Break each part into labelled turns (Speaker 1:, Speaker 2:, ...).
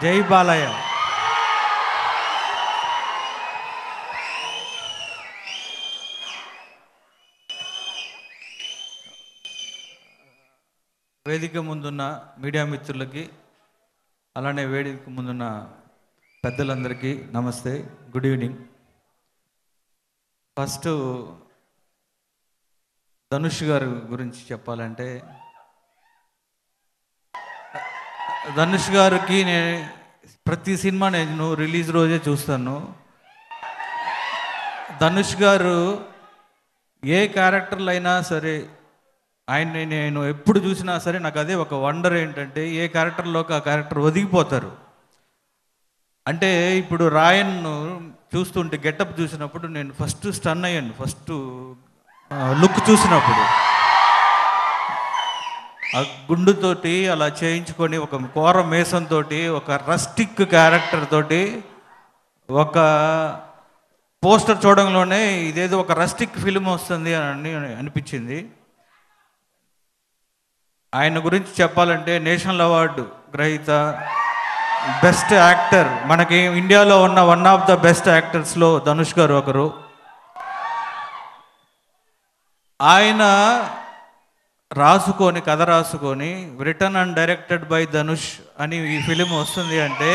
Speaker 1: జై బాలయ్య. వేదిక ముందున్న మీడియా మిత్రులకి, అలానే వేదిక ముందున్న పెద్దలందరికీ నమస్తే, గుడ్ ఈవినింగ్. ఫస్ట్ ధనుష్ గారి గురించి చెప్పాలంటే, ధనుష్ గారికి నేను ప్రతి సినిమా నేను రిలీజ్ రోజే చూస్తాను. ధనుష్ గారు ఏ క్యారెక్టర్లు అయినా సరే, ఆయన్ని నేను ఎప్పుడు చూసినా సరే నాకు అదే ఒక వండర్ ఏంటంటే, ఏ క్యారెక్టర్లోకి ఆ క్యారెక్టర్ ఒదిగిపోతారు. అంటే ఇప్పుడు రాయన్ను చూస్తుంటే గెటప్ చూసినప్పుడు నేను ఫస్ట్ స్టన్ అయ్యాను. ఫస్ట్ లుక్ చూసినప్పుడు ఆ గుండుతోటి అలా చేయించుకొని, ఒక కోర మేసంతో, ఒక రస్టిక్ క్యారెక్టర్ తోటి, ఒక పోస్టర్ చూడంలోనే ఇదేదో ఒక రస్టిక్ ఫిలిం వస్తుంది అని అనిపించింది. ఆయన గురించి చెప్పాలంటే నేషనల్ అవార్డు గ్రహీత, బెస్ట్ యాక్టర్, మనకి ఇండియాలో ఉన్న వన్ ఆఫ్ ద బెస్ట్ యాక్టర్స్లో ధనుష్ గారు ఒకరు. ఆయన రాసుకొని, కథ రాసుకొని, written and directed by Dhanush అని ఈ ఫిలిం వస్తుంది అంటే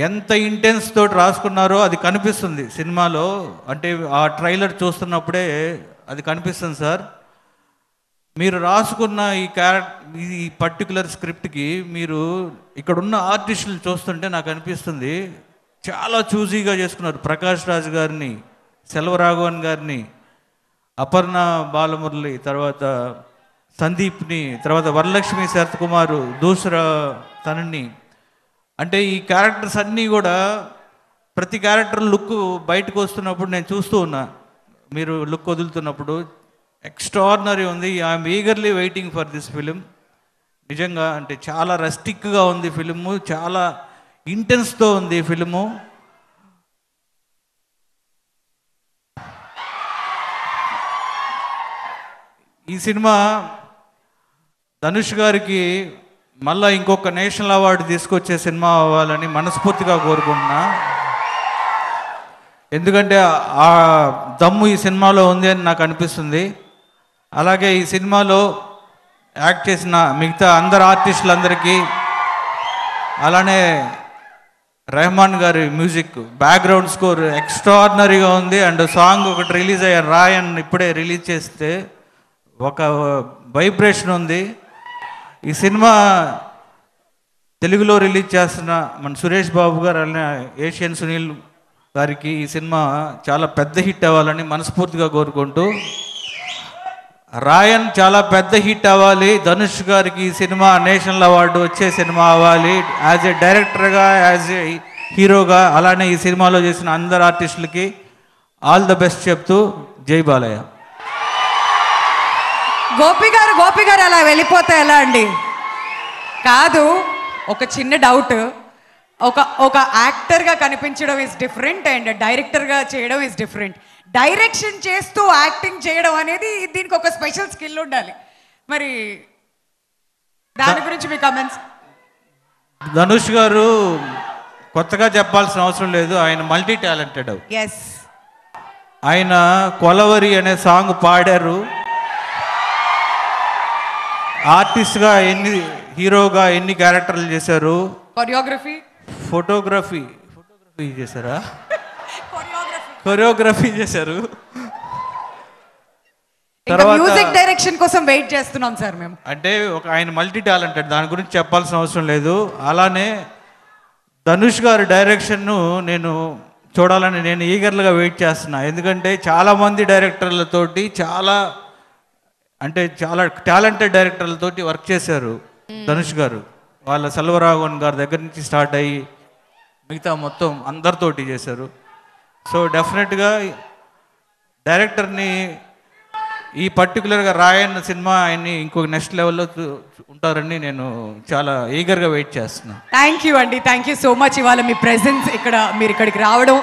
Speaker 1: ఎంత ఇంటెన్స్ తోటి రాసుకున్నారో అది కనిపిస్తుంది సినిమాలో. అంటే ఆ ట్రైలర్ చూస్తున్నప్పుడే అది కనిపిస్తుంది. సార్, మీరు రాసుకున్న ఈ పర్టికులర్ స్క్రిప్ట్కి మీరు ఇక్కడున్న ఆర్టిస్టులు చూస్తుంటే నాకు అనిపిస్తుంది చాలా చూజీగా చేసుకున్నారు. ప్రకాష్ రాజ్ గారిని, సెల్వరాఘవన్ గారిని, అపర్ణ బాలమురళి, తర్వాత సందీప్ని, తర్వాత వరలక్ష్మి శరత్ కుమారు, దూసరా తనని, అంటే ఈ క్యారెక్టర్స్ అన్నీ కూడా ప్రతి క్యారెక్టర్ లుక్ బయటకు వస్తున్నప్పుడు నేను చూస్తూ ఉన్నా. మీరు లుక్ వదులుతున్నప్పుడు ఎక్స్ట్రాడినరీ ఉంది. I'm eagerly waiting for this film. నిజంగా అంటే చాలా రస్టిక్గా ఉంది ఫిలిము, చాలా ఇంటెన్స్తో ఉంది ఈ ఫిలిము. ఈ సినిమా ధనుష్ గారికి మళ్ళీ ఇంకొక నేషనల్ అవార్డు తీసుకొచ్చే సినిమా అవ్వాలని మనస్ఫూర్తిగా కోరుకుంటున్నా. ఎందుకంటే ఆ దమ్ము ఈ సినిమాలో ఉంది అని నాకు అనిపిస్తుంది. అలాగే ఈ సినిమాలో యాక్ట్ చేసిన మిగతా అందరు ఆర్టిస్టులందరికీ, అలానే రెహమాన్ గారి మ్యూజిక్, బ్యాక్గ్రౌండ్ స్కోర్ ఎక్స్ట్రాడినరీగా ఉంది. అండ్ సాంగ్ ఒకటి రిలీజ్ అయ్యారు, రాయన్ ఇప్పుడే రిలీజ్ చేస్తే ఒక వైబ్రేషన్ ఉంది. ఈ సినిమా తెలుగులో రిలీజ్ చేస్తున్న మన సురేష్ బాబు గారు, అలానే ఏషియన్ సునీల్ గారికి ఈ సినిమా చాలా పెద్ద హిట్ అవ్వాలని మనస్ఫూర్తిగా కోరుకుంటూ, రాయన్ చాలా పెద్ద హిట్ అవ్వాలి, ధనుష్ గారికి ఈ సినిమా నేషనల్ అవార్డు వచ్చే సినిమా అవ్వాలి, యాజ్ ఏ డైరెక్టర్గా, యాజ్ ఏ హీరోగా, అలానే ఈ సినిమాలో చేసిన అందరు ఆర్టిస్టులకి ఆల్ ద బెస్ట్ చెప్తూ జై బాలయ్య.
Speaker 2: గోపి గారు అలా వెళ్ళిపోతే ఎలా అండి? కాదు, ఒక చిన్న డౌట్. ఒక యాక్టర్గా కనిపించడం ఇస్ డిఫరెంట్ అండ్ డైరెక్టర్గా చేయడం ఇస్ డిఫరెంట్. డైరెక్షన్ చేస్తూ యాక్టింగ్ చేయడం అనేది దీనికి ఒక స్పెషల్ స్కిల్ ఉండాలి. మరి దాని గురించి మీ కామెంట్స్?
Speaker 1: ధనుష్ గారు కొత్తగా చెప్పాల్సిన అవసరం లేదు, ఆయన మల్టీ టాలెంటెడ్.
Speaker 2: ఎస్,
Speaker 1: ఆయన కొలవరి అనే సాంగ్ పాడారు. ఆర్టిస్ట్గా హీరోగా ఎన్ని క్యారెక్టర్లు చేశారు, ఫోటోగ్రఫీ చేశారా, కొరియోగ్రఫీ చేశారు.
Speaker 2: తర్వాత మ్యూజిక్ డైరెక్షన్ కోసం వెయిట్ చేస్తున్నాం సార్ మేము.
Speaker 1: అంటే ఆయన మల్టీ టాలెంటెడ్, దాని గురించి చెప్పాల్సిన అవసరం లేదు. అలానే ధనుష్ గారి డైరెక్షన్ను నేను చూడాలని నేను ఈగర్లుగా వెయిట్ చేస్తున్నా. ఎందుకంటే చాలామంది డైరెక్టర్లతోటి చాలా టాలెంటెడ్ డైరెక్టర్లతోటి వర్క్ చేశారు ధనుష్ గారు. వాళ్ళ సెల్వరాఘవన్ గారి దగ్గర నుంచి స్టార్ట్ అయ్యి మిగతా మొత్తం అందరితోటి చేశారు. సో డెఫినెట్గా డైరెక్టర్ని ఈ పర్టికులర్గా రాయన్ సినిమా ఆయన్ని ఇంకొక నెక్స్ట్ లెవెల్లో ఉంటారని నేను చాలా ఈగర్గా వెయిట్ చేస్తున్నాను.
Speaker 2: థ్యాంక్ యూ అండి, థ్యాంక్ యూ సో మచ్. ఇవాళ మీ ప్రెజెన్స్ ఇక్కడ, మీరు ఇక్కడికి రావడం